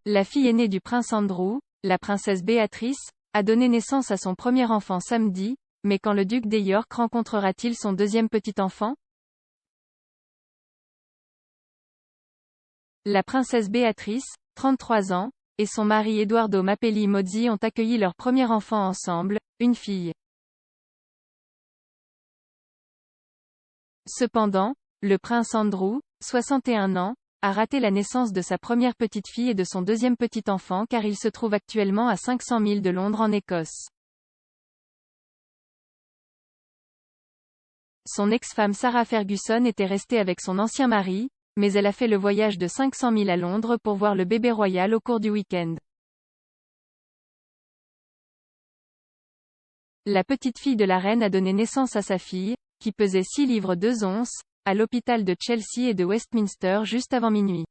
La fille aînée du prince Andrew, la princesse Béatrice, a donné naissance à son premier enfant samedi, mais quand le duc des York rencontrera-t-il son deuxième petit enfant? La princesse Béatrice, 33 ans, et son mari Edoardo Mapelli Mozzi ont accueilli leur premier enfant ensemble, une fille. Cependant, le prince Andrew, 61 ans, a raté la naissance de sa première petite fille et de son deuxième petit enfant car il se trouve actuellement à 500 milles de Londres en Écosse. Son ex-femme Sarah Ferguson était restée avec son ancien mari, mais elle a fait le voyage de 500 milles à Londres pour voir le bébé royal au cours du week-end. La petite fille de la reine a donné naissance à sa fille, qui pesait 6 livres 2 onces, à l'hôpital de Chelsea et de Westminster juste avant minuit.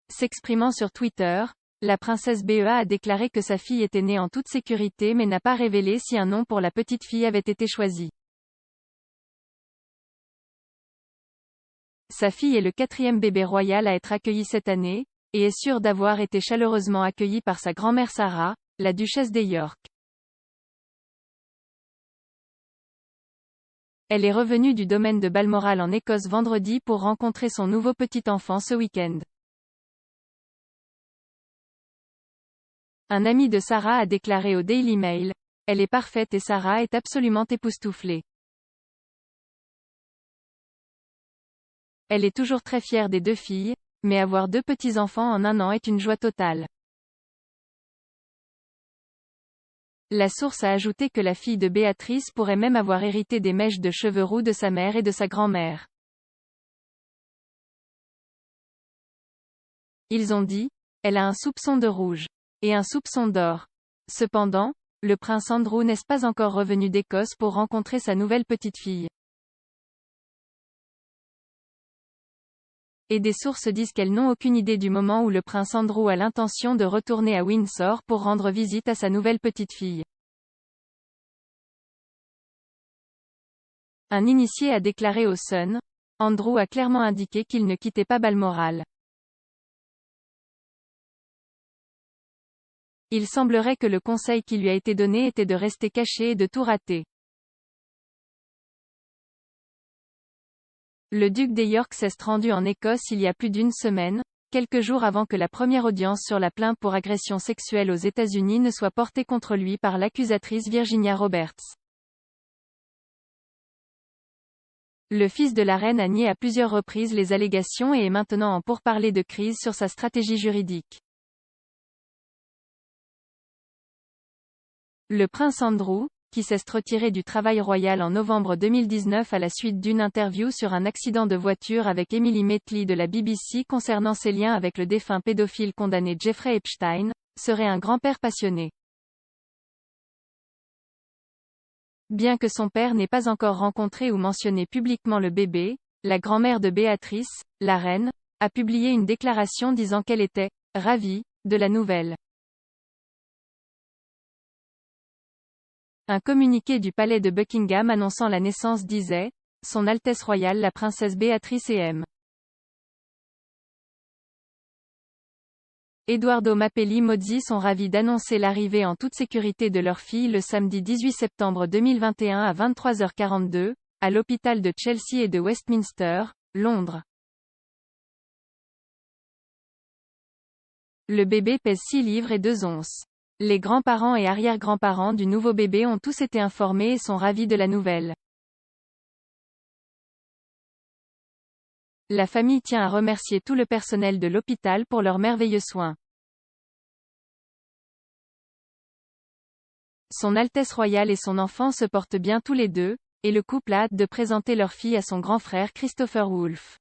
S'exprimant sur Twitter, la princesse BEA a déclaré que sa fille était née en toute sécurité mais n'a pas révélé si un nom pour la petite fille avait été choisi. Sa fille est le 4e bébé royal à être accueilli cette année, et est sûre d'avoir été chaleureusement accueilli par sa grand-mère Sarah, la duchesse des York. Elle est revenue du domaine de Balmoral en Écosse vendredi pour rencontrer son nouveau petit-enfant ce week-end. Un ami de Sarah a déclaré au Daily Mail: « Elle est parfaite et Sarah est absolument époustouflée. Elle est toujours très fière des 2 filles, mais avoir 2 petits-enfants en un an est une joie totale. » La source a ajouté que la fille de Béatrice pourrait même avoir hérité des mèches de cheveux roux de sa mère et de sa grand-mère. Ils ont dit: « Elle a un soupçon de rouge. Et un soupçon d'or. » Cependant, le prince Andrew n'est pas encore revenu d'Écosse pour rencontrer sa nouvelle petite fille. Et des sources disent qu'elles n'ont aucune idée du moment où le prince Andrew a l'intention de retourner à Windsor pour rendre visite à sa nouvelle petite fille. Un initié a déclaré au Sun: « Andrew a clairement indiqué qu'il ne quittait pas Balmoral. Il semblerait que le conseil qui lui a été donné était de rester caché et de tout rater. » Le duc des York s'est rendu en Écosse il y a plus d'une semaine, quelques jours avant que la première audience sur la plainte pour agression sexuelle aux États-Unis ne soit portée contre lui par l'accusatrice Virginia Roberts. Le fils de la reine a nié à plusieurs reprises les allégations et est maintenant en pourparlers de crise sur sa stratégie juridique. Le prince Andrew, qui s'est retiré du travail royal en novembre 2019 à la suite d'une interview sur un accident de voiture avec Emily Maitli de la BBC concernant ses liens avec le défunt pédophile condamné Jeffrey Epstein, serait un grand-père passionné. Bien que son père n'ait pas encore rencontré ou mentionné publiquement le bébé, la grand-mère de Béatrice, la reine, a publié une déclaration disant qu'elle était « ravie » de la nouvelle. Un communiqué du palais de Buckingham annonçant la naissance disait: « Son Altesse royale la princesse Béatrice et M. Edoardo Mapelli Mozzi sont ravis d'annoncer l'arrivée en toute sécurité de leur fille le samedi 18 septembre 2021 à 23h42, à l'hôpital de Chelsea et de Westminster, Londres. Le bébé pèse 6 livres et 2 onces. Les grands-parents et arrière-grands-parents du nouveau bébé ont tous été informés et sont ravis de la nouvelle. La famille tient à remercier tout le personnel de l'hôpital pour leurs merveilleux soins. Son Altesse royale et son enfant se portent bien tous les deux, et le couple a hâte de présenter leur fille à son grand frère Christopher Woolf.